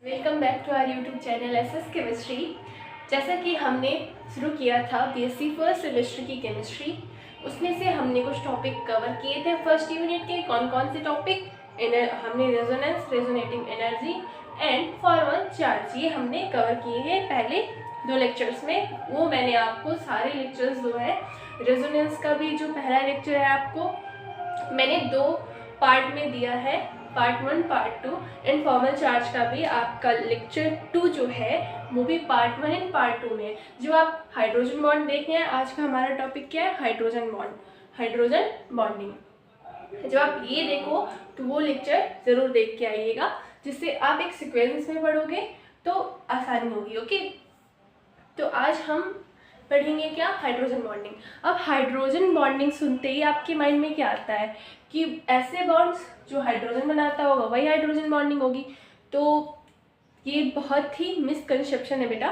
Welcome back to our YouTube channel SS chemistry. जैसा कि हमने शुरू किया था बीएससी फर्स्ट सेमेस्टर की केमिस्ट्री, उसमें से हमने कुछ टॉपिक कवर किए थे फर्स्ट यूनिट के। कौन कौन से टॉपिक? हमने resonance, resonating energy and forward charge, ये हमने कवर किए हैं पहले 2 लेक्चर्स में। वो मैंने आपको सारे लेक्चर्स जो है, रेजोनेंस का भी जो पहला लेक्चर है आपको मैंने 2 पार्ट में दिया है, part 1 part 2। And formal charge का भी आपका लेक्चर 2 जो है वो भी पार्ट 1 एंड पार्ट 2 में। जो आप हाइड्रोजन बॉन्ड देख रहे हैं, आज का हमारा टॉपिक क्या है? Hydrogen bond, hydrogen bonding. जब आप ये देखो तो वो लेक्चर ज़रूर देख के आइएगा, जिससे आप एक सीक्वेंस में पढ़ोगे तो आसानी होगी। ओके, तो आज हम पढ़ेंगे क्या? Hydrogen bonding. अब हाइड्रोजन बॉन्डिंग सुनते ही आपके माइंड में क्या आता है कि ऐसे बॉन्ड्स जो हाइड्रोजन बनाता होगा वही हाइड्रोजन बॉन्डिंग होगी। तो ये बहुत ही मिसकंसेप्शन है बेटा।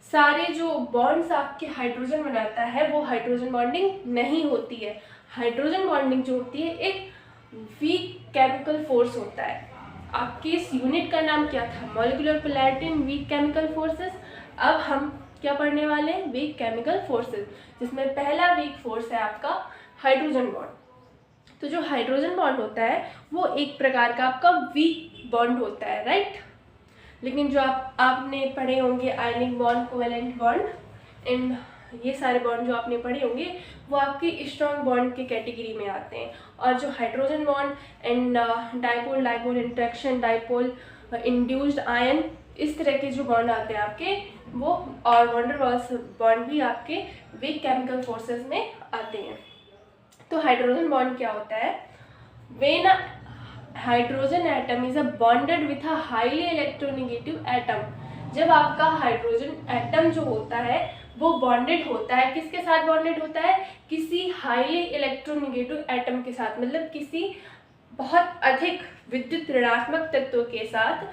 सारे जो बॉन्ड्स आपके हाइड्रोजन बनाता है वो हाइड्रोजन बॉन्डिंग नहीं होती है। हाइड्रोजन बॉन्डिंग जो होती है एक वीक केमिकल फोर्स होता है। आपके इस यूनिट का नाम क्या था? मॉलिक्यूलर पोलैरिटी इन वीक केमिकल फोर्सेस। अब हम क्या पढ़ने वाले हैं? वीक केमिकल फोर्सेस, जिसमें पहला वीक फोर्स है आपका हाइड्रोजन बॉन्ड। तो जो हाइड्रोजन बॉन्ड होता है वो एक प्रकार का आपका वीक बॉन्ड होता है, राइट। लेकिन जो आपने पढ़े होंगे ionic bond, covalent bond and ये सारे बॉन्ड जो आपने पढ़े होंगे वो आपके स्ट्रॉन्ग बॉन्ड के कैटेगरी में आते हैं। और जो hydrogen bond and dipole dipole interaction, dipole induced ion, इस तरह के जो बॉन्ड आते हैं आपके, वो और वंडर वाल्स बॉन्ड भी आपके वीक केमिकल फोर्सेस में आते हैं। तो हाइड्रोजन बॉन्ड क्या होता है? When hydrogen atom is bonded with a highly electronegative atom. जब आपका हाइड्रोजन एटम जो होता है वो बॉन्डेड होता है, किसके साथ बॉन्डेड होता है? किसी हाईली इलेक्ट्रोनेगेटिव एटम के साथ, मतलब किसी बहुत अधिक विद्युत ऋणात्मक तत्व के साथ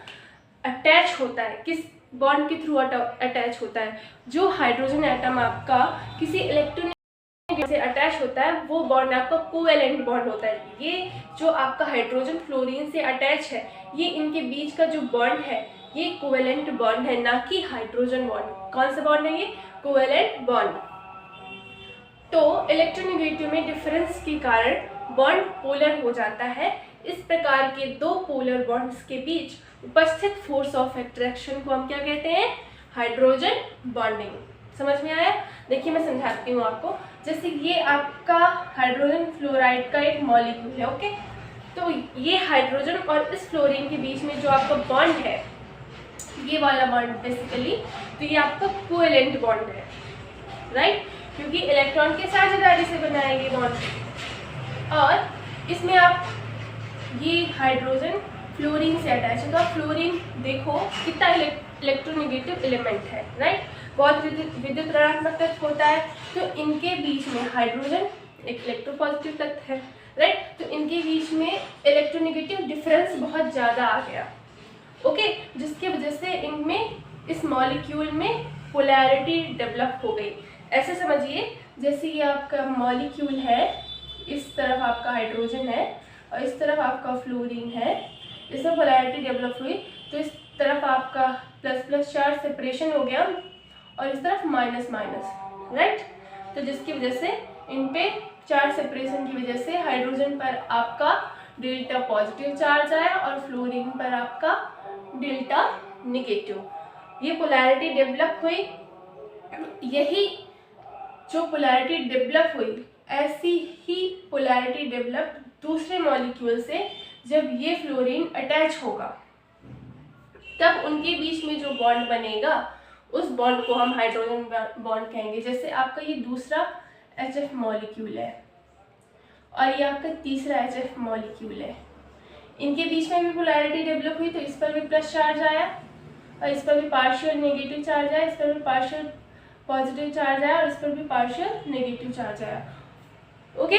अटैच होता है। किस बॉन्ड के थ्रू अटैच होता है? जो हाइड्रोजन एटम आपका किसी इलेक्ट्रॉन से अटैच होता है वो बॉन्ड आपका कोवेलेंट बॉन्ड होता है। ये जो आपका हाइड्रोजन फ्लोरीन से अटैच है, ये इनके बीच का जो बॉन्ड है ये कोवेलेंट बॉन्ड है, ना कि हाइड्रोजन बॉन्ड। कौन सा बॉन्ड है ये? Covalent bond. तो इलेक्ट्रोनेगेटिव में डिफरेंस के कारण बॉन्ड पोलर हो जाता है। इस प्रकार के 2 पोलर बॉन्ड्स के बीच उपस्थित फोर्स ऑफ अट्रैक्शन को हम क्या कहते हैं? Hydrogen bonding. समझ में आया? देखिए मैं समझाती हूँ आपको। जैसे ये आपका हाइड्रोजन फ्लोराइड का एक मॉलिक्यूल है, ओके। तो ये हाइड्रोजन और इस फ्लोरीन के बीच में जो आपका बॉन्ड है, ये वाला बॉन्ड बेसिकली, तो ये आपका कोवेलेंट बॉन्ड है, राइट, क्योंकि इलेक्ट्रॉन के साझेदारी से बना है ये बॉन्ड। और इसमें आप ये हाइड्रोजन फ्लोरीन से अटैच है। तो आप फ्लोरीन देखो कितना इलेक्ट्रोनेगेटिव एलिमेंट है, राइट, बहुत विद्युत ऋणात्मक तत्व होता है। तो इनके बीच में हाइड्रोजन एक इलेक्ट्रोपॉजिटिव तत्व है, राइट, तो इनके बीच में इलेक्ट्रोनेगेटिव डिफरेंस बहुत ज़्यादा आ गया, ओके, जिसकी वजह से इनमें इस मॉलिक्यूल में पोलैरिटी डेवलप हो गई। ऐसे समझिए जैसे ये आपका मॉलिक्यूल है, इस तरफ आपका हाइड्रोजन है और इस तरफ आपका फ्लोरीन है, इसमें पोलैरिटी डेवलप हुई। तो इस तरफ आपका प्लस प्लस चार्ज सेपरेशन हो गया और इस तरफ माइनस माइनस, राइट। तो जिसकी वजह से इन पे चार्ज सेपरेशन की वजह से हाइड्रोजन पर आपका डेल्टा पॉजिटिव चार्ज आया और फ्लोरीन पर आपका डेल्टा नेगेटिव। ये पोलैरिटी डेवलप हुई। यही जो पोलैरिटी डेवलप हुई, ऐसी ही पोलैरिटी डेवलप दूसरे मॉलिक्यूल से जब ये फ्लोरीन अटैच होगा, तब उनके बीच में जो बॉन्ड बनेगा उस बॉन्ड को हम हाइड्रोजन बॉन्ड कहेंगे। जैसे आपका ये दूसरा HF मॉलिक्यूल है और ये आपका तीसरा HF मॉलिक्यूल है, इनके बीच में भी पोलैरिटी डेवलप हुई। तो इस पर भी प्लस चार्ज आया और इस पर भी पार्शियल नेगेटिव चार्ज आया, इस पर भी पार्शियल पॉजिटिव चार्ज आया और इस पर भी पार्शियल नेगेटिव चार्ज आया, ओके।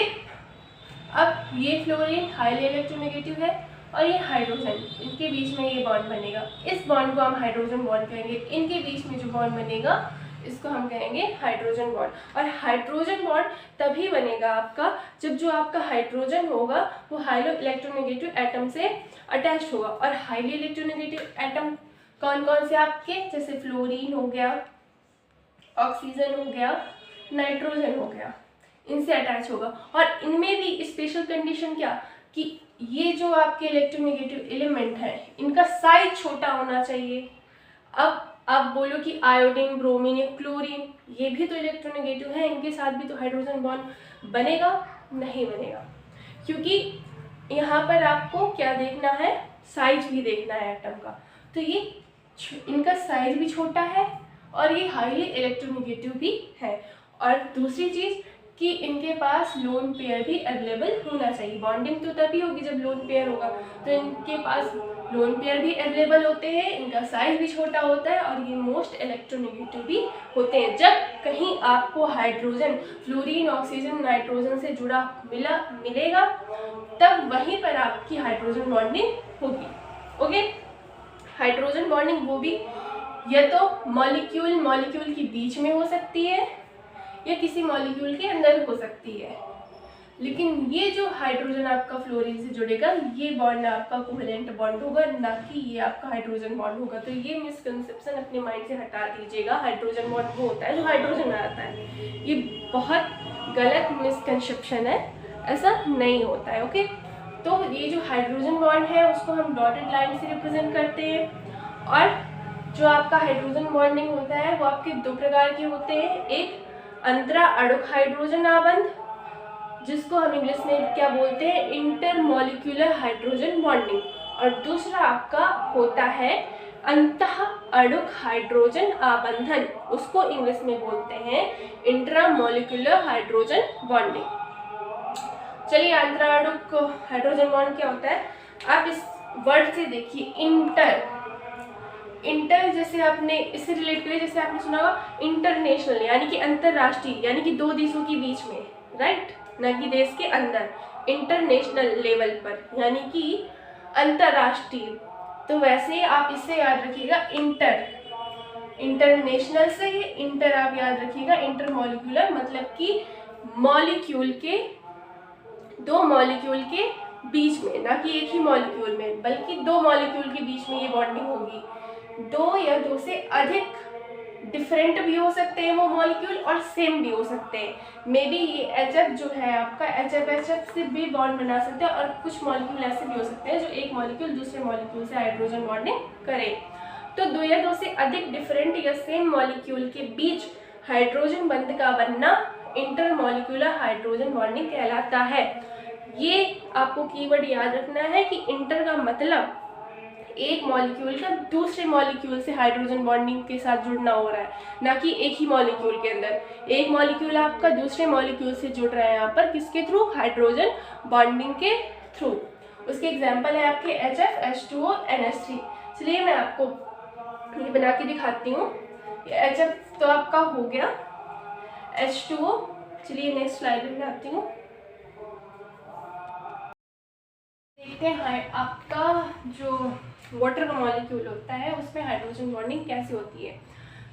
अब ये फ्लोरीन हाईली इलेक्ट्रोनेगेटिव है और ये हाइड्रोजन, इनके बीच में ये बॉन्ड बनेगा। इस बॉन्ड को हम हाइड्रोजन बॉन्ड कहेंगे। इनके बीच में जो बॉन्ड बनेगा इसको हम कहेंगे हाइड्रोजन बॉन्ड। और हाइड्रोजन बॉन्ड तभी बनेगा आपका जब जो आपका हाइड्रोजन होगा वो हाईली इलेक्ट्रोनेगेटिव एटम से अटैच होगा। और हाईली इलेक्ट्रोनेगेटिव एटम कौन कौन से आपके, जैसे फ्लोरीन हो गया, ऑक्सीजन हो गया, नाइट्रोजन हो गया, इनसे अटैच होगा। और इनमें भी स्पेशल कंडीशन क्या कि ये जो आपके इलेक्ट्रोनेगेटिव एलिमेंट है इनका साइज छोटा होना चाहिए। अब आप बोलो कि आयोडीन, ब्रोमीन या क्लोरीन ये भी तो इलेक्ट्रोनेगेटिव है, इनके साथ भी तो हाइड्रोजन बॉन्ड बनेगा? नहीं बनेगा, क्योंकि यहाँ पर आपको क्या देखना है, साइज भी देखना है एटम का। तो ये इनका साइज भी छोटा है और ये हाईली इलेक्ट्रोनेगेटिव भी है। और दूसरी चीज़ कि इनके पास लोन पेयर भी अवेलेबल होना चाहिए। बॉन्डिंग तो तभी होगी जब लोन पेयर होगा, तो इनके पास लोन पेयर भी अवेलेबल होते हैं, इनका साइज भी छोटा होता है और ये मोस्ट इलेक्ट्रोनेगेटिव भी होते हैं। जब कहीं आपको हाइड्रोजन फ्लोरीन, ऑक्सीजन, नाइट्रोजन से जुड़ा मिलेगा तब वहीं पर आपकी हाइड्रोजन बॉन्डिंग होगी। ओके, हाइड्रोजन बॉन्डिंग वो भी या तो मॉलिक्यूल के बीच में हो सकती है या किसी मॉलिक्यूल के अंदर हो सकती है। लेकिन ये जो हाइड्रोजन आपका फ्लोरीन से जुड़ेगा ये बॉन्ड आपका कोवेलेंट बॉन्ड होगा, ना कि ये आपका हाइड्रोजन बॉन्ड होगा। तो ये मिसकंसेप्शन अपने माइंड से हटा दीजिएगा। हाइड्रोजन बॉन्ड वो होता है जो हाइड्रोजन में आता है, ये बहुत गलत मिसकंसेप्शन है, ऐसा नहीं होता है। ओके, तो ये जो हाइड्रोजन बॉन्ड है उसको हम डॉटेड लाइन से रिप्रेजेंट करते हैं। और जो आपका हाइड्रोजन बॉन्डिंग होता है वो आपके दो प्रकार के होते हैं, एक अंतरा अणुक हाइड्रोजन आबंध, जिसको हम इंग्लिश में क्या बोलते हैं, इंटरमॉलिक्यूलर हाइड्रोजन बॉन्डिंग, और दूसरा आपका होता है अंतः अणुक हाइड्रोजन आबंधन, उसको इंग्लिश में बोलते हैं इंट्रामॉलिक्यूलर हाइड्रोजन बॉन्डिंग। चलिए, अंतरा अणुक हाइड्रोजन बॉन्ड क्या होता है, आप इस वर्ड से देखिए, इंटर जैसे आपने इससे रिलेट करिए, जैसे आपने सुना होगा इंटरनेशनल, यानी कि अंतरराष्ट्रीय, यानी कि दो देशों के बीच में, राइट, न कि देश के अंदर, इंटरनेशनल लेवल पर, यानी कि अंतरराष्ट्रीय। तो वैसे आप इससे याद रखिएगा इंटरनेशनल से इंटर आप याद रखिएगा, इंटरमॉलिक्यूलर मतलब कि मॉलिक्यूल के, दो मॉलिक्यूल के बीच में, ना कि एक ही मॉलिक्यूल में, बल्कि दो मॉलिक्यूल के बीच में ये बॉन्डिंग होगी। दो या दो से अधिक डिफरेंट भी हो सकते हैं वो मॉलिक्यूल और सेम भी हो सकते हैं। मे बी ये HF जो है आपका HF से भी बॉन्ड बना सकते हैं, और कुछ मॉलिक्यूल ऐसे भी हो सकते हैं जो एक मॉलिक्यूल दूसरे मॉलिक्यूल से हाइड्रोजन बॉन्डिंग करे। तो दो या दो से अधिक डिफरेंट या सेम मॉलिक्यूल के बीच हाइड्रोजन बंध का बनना इंटरमॉलिक्यूलर हाइड्रोजन बॉन्डिंग कहलाता है। ये आपको कीवर्ड याद रखना है कि इंटर का मतलब एक मॉलिक्यूल का दूसरे मॉलिक्यूल से हाइड्रोजन बॉन्डिंग के साथ जुड़ना हो रहा है, ना कि एक ही मॉलिक्यूल के अंदर। एक मॉलिक्यूल आपका दूसरे मॉलिक्यूल से जुड़ रहा है यहाँ पर, किसके थ्रू, हाइड्रोजन बॉन्डिंग के थ्रू। उसके एग्जाम्पल है आपके HF, H2O, NH3। चलिए मैं आपको ये बना के दिखाती हूँ। HF तो आपका हो गया, H2O। चलिए नेक्स्ट स्लाइड में आती हूँ। देखते हैं आपका जो वाटर का मॉलिक्यूल होता है उसमें हाइड्रोजन बॉन्डिंग कैसे होती है।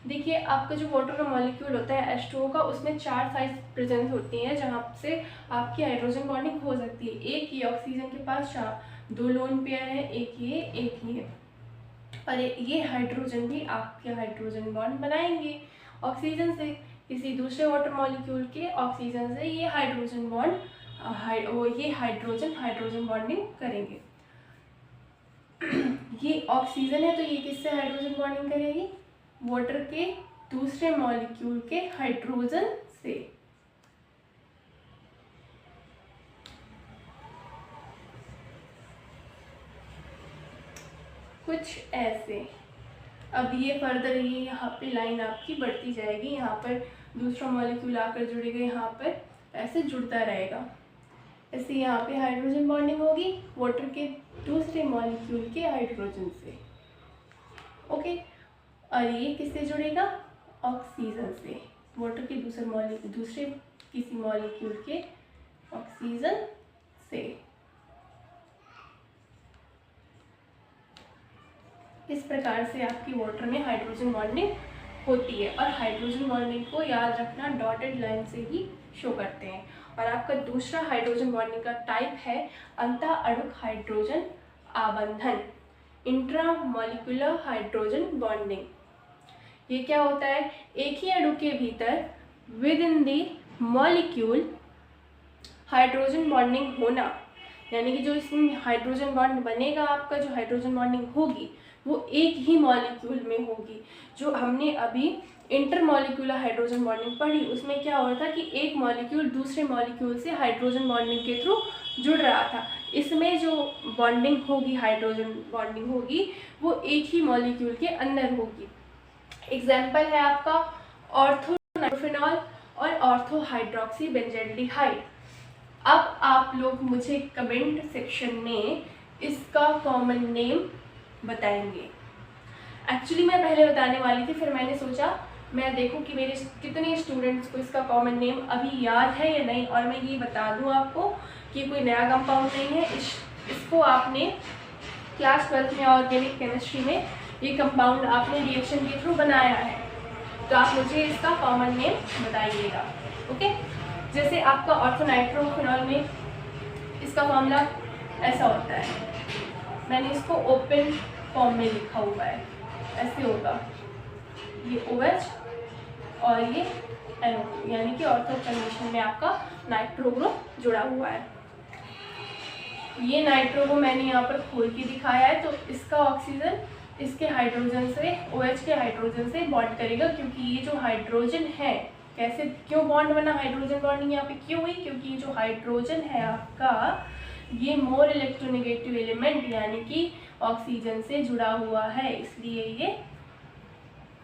देखिए, आपका जो वाटर का मॉलिक्यूल होता है H2O का, उसमें 4 साइड प्रेजेंट होती हैं जहाँ से आपकी हाइड्रोजन बॉन्डिंग हो सकती है। एक ये ऑक्सीजन के पास 2 लोन पेयर है, एक ये, और ये हाइड्रोजन भी आपके हाइड्रोजन बॉन्ड बनाएंगे ऑक्सीजन से, किसी दूसरे वाटर मॉलिक्यूल के ऑक्सीजन से ये हाइड्रोजन बॉन्ड ये हाइड्रोजन बॉन्डिंग करेंगे। ये ऑक्सीजन है तो ये किससे हाइड्रोजन बॉन्डिंग करेगी, वाटर के दूसरे मॉलिक्यूल के हाइड्रोजन से। कुछ ऐसे। अब ये फर्दर ये यहाँ पे लाइन आपकी बढ़ती जाएगी, यहाँ पर दूसरा मॉलिक्यूल आकर जुड़ेगा, यहाँ पर ऐसे जुड़ता रहेगा। ऐसे यहाँ पे हाइड्रोजन बॉन्डिंग होगी वाटर के दूसरे मॉलिक्यूल के हाइड्रोजन से। ओके, और ये किससे जुड़ेगा, ऑक्सीजन से, वाटर के दूसरे किसी मॉलिक्यूल के ऑक्सीजन से। इस प्रकार से आपकी वाटर में हाइड्रोजन बॉन्डिंग होती है, और हाइड्रोजन बॉन्डिंग को याद रखना डॉटेड लाइन से ही शो करते हैं। और आपका दूसरा हाइड्रोजन बॉन्डिंग का टाइप है अंतः अणुक हाइड्रोजन आबंधन। Intramolecular hydrogen bonding. ये क्या होता है? एक ही अणु के भीतर within the molecule hydrogen bonding होना, यानी कि जो इसमें हाइड्रोजन बॉन्ड बनेगा, आपका जो हाइड्रोजन बॉन्डिंग होगी वो एक ही मॉलिक्यूल में होगी। जो हमने अभी इंटरमॉलिक्यूलर हाइड्रोजन बॉन्डिंग पढ़ी, उसमें क्या हो रहा था कि एक मॉलिक्यूल दूसरे मॉलिक्यूल से हाइड्रोजन बॉन्डिंग के थ्रू जुड़ रहा था। इसमें जो बॉन्डिंग होगी, हाइड्रोजन बॉन्डिंग होगी, वो एक ही मॉलिक्यूल के अंदर होगी। एग्जाम्पल है आपका ऑर्थो नाइट्रोफिनॉल और ऑर्थो हाइड्रोक्सी बेंजल्डिहाइड। अब आप लोग मुझे कमेंट सेक्शन में इसका कॉमन नेम बताएंगे। एक्चुअली मैं पहले बताने वाली थी, फिर मैंने सोचा मैं देखूं कि मेरे कितने स्टूडेंट्स को इसका कॉमन नेम अभी याद है या नहीं, और मैं ये बता दूं आपको कि कोई नया कंपाउंड नहीं है। इसको आपने क्लास 12 में ऑर्गेनिक केमिस्ट्री में ये कंपाउंड आपने रिएक्शन के थ्रू बनाया है, तो आप मुझे इसका कॉमन नेम बताइएगा। ओके, जैसे आपका ऑर्थोनाइट्रोफिनॉल में इसका फॉर्मूला ऐसा होता है, मैंने इसको ओपन फॉर्म में लिखा हुआ है, ऐसे होगा, ये OH और ये NO2, यानी कि ऑर्थो कंडीशन में आपका नाइट्रो ग्रुप जुड़ा हुआ है। ये नाइट्रो को मैंने यहाँ पर खोल के दिखाया है, तो इसका ऑक्सीजन इसके हाइड्रोजन से, OH के हाइड्रोजन से बॉन्ड करेगा, क्योंकि ये जो हाइड्रोजन है, कैसे क्यों बॉन्ड बना, हाइड्रोजन बॉन्डिंग यहाँ पे क्यों हुई, क्योंकि ये जो हाइड्रोजन है आपका, ये मोर इलेक्ट्रोनेगेटिव एलिमेंट यानी कि ऑक्सीजन से जुड़ा हुआ है, इसलिए ये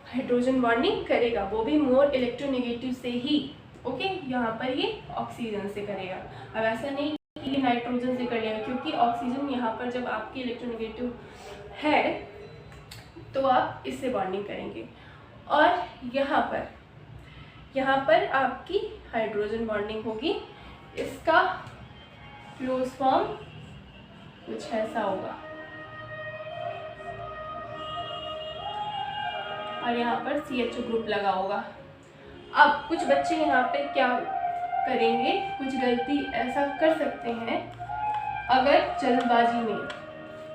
हाइड्रोजन बॉन्डिंग करेगा, वो भी मोर इलेक्ट्रोनेगेटिव से ही। ओके, यहाँ पर ये ऑक्सीजन से करेगा। अब ऐसा नहीं कि ये नाइट्रोजन से कर लेगा, क्योंकि ऑक्सीजन यहाँ पर जब आपकी इलेक्ट्रोनेगेटिव है तो आप इससे बॉन्डिंग करेंगे, और यहाँ पर आपकी हाइड्रोजन बॉन्डिंग होगी। इसका क्लोज फॉर्म कुछ ऐसा होगा, और यहाँ पर CHO ग्रुप लगा होगा। अब कुछ बच्चे यहाँ पे क्या करेंगे, कुछ गलती ऐसा कर सकते हैं, अगर जल्दबाजी में,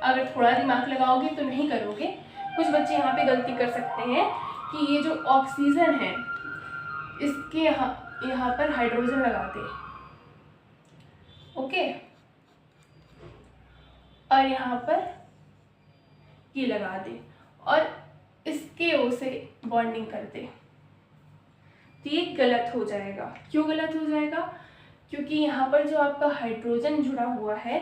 अगर थोड़ा दिमाग लगाओगे तो नहीं करोगे। कुछ बच्चे यहाँ पे गलती कर सकते हैं कि ये जो ऑक्सीजन है इसके यहाँ पर हाइड्रोजन लगाते, ओके, और यहाँ पर ये लगा दे और इसके ओ से बॉन्डिंग करते, तो ये गलत हो जाएगा। क्यों गलत हो जाएगा? क्योंकि यहाँ पर जो आपका हाइड्रोजन जुड़ा हुआ है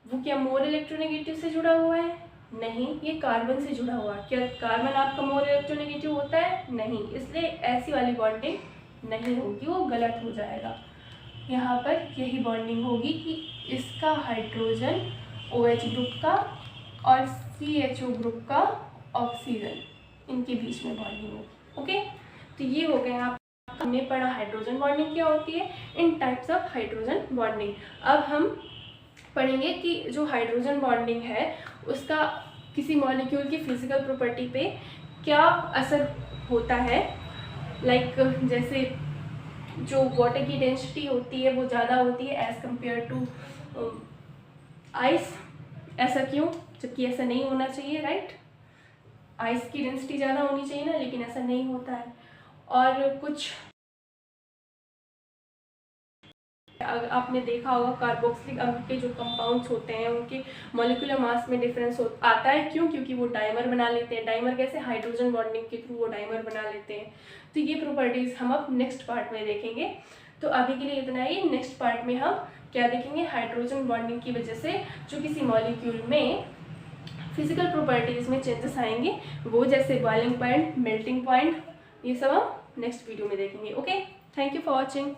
वो क्या मोर इलेक्ट्रोनेगेटिव से जुड़ा हुआ है? नहीं, ये कार्बन से जुड़ा हुआ है। क्या कार्बन आपका मोर इलेक्ट्रोनेगेटिव होता है? नहीं, इसलिए ऐसी वाली बॉन्डिंग नहीं होगी, वो गलत हो जाएगा। यहाँ पर यही बॉन्डिंग होगी कि इसका हाइड्रोजन OH ग्रुप का और CHO ग्रुप का ऑक्सीजन, इनके बीच में बॉन्डिंग होगी। ओके, तो ये हो गया आप हमने पढ़ा हाइड्रोजन बॉन्डिंग क्या होती है, इन टाइप्स ऑफ हाइड्रोजन बॉन्डिंग। अब हम पढ़ेंगे कि जो हाइड्रोजन बॉन्डिंग है उसका किसी मॉलिक्यूल की फिजिकल प्रॉपर्टी पे क्या असर होता है। लाइक जैसे जो वाटर की डेंसिटी होती है वो ज़्यादा होती है एज़ कम्पेयर टू आइस। ऐसा क्यों? जबकि ऐसा नहीं होना चाहिए, राइट? आइस की डेंसिटी ज़्यादा होनी चाहिए ना, लेकिन ऐसा नहीं होता है। और कुछ आपने देखा होगा कार्बोक्सिलिक अम्ल के जो कंपाउंड्स होते हैं उनके मॉलिक्यूलर मास में डिफरेंस आता है। क्यों? क्योंकि वो डाइमर बना लेते हैं। डाइमर कैसे? हाइड्रोजन बॉन्डिंग के थ्रू वो डाइमर बना लेते हैं। तो ये प्रॉपर्टीज़ हम अब नेक्स्ट पार्ट में देखेंगे। तो अभी के लिए इतना ही। नेक्स्ट पार्ट में हम क्या देखेंगे? हाइड्रोजन बॉन्डिंग की वजह से जो किसी मॉलिक्यूल में फिजिकल प्रॉपर्टीज़ में चेंजेस आएंगे, वो जैसे बॉइलिंग पॉइंट, मेल्टिंग पॉइंट, ये सब हम नेक्स्ट वीडियो में देखेंगे। Okay, thank you for watching.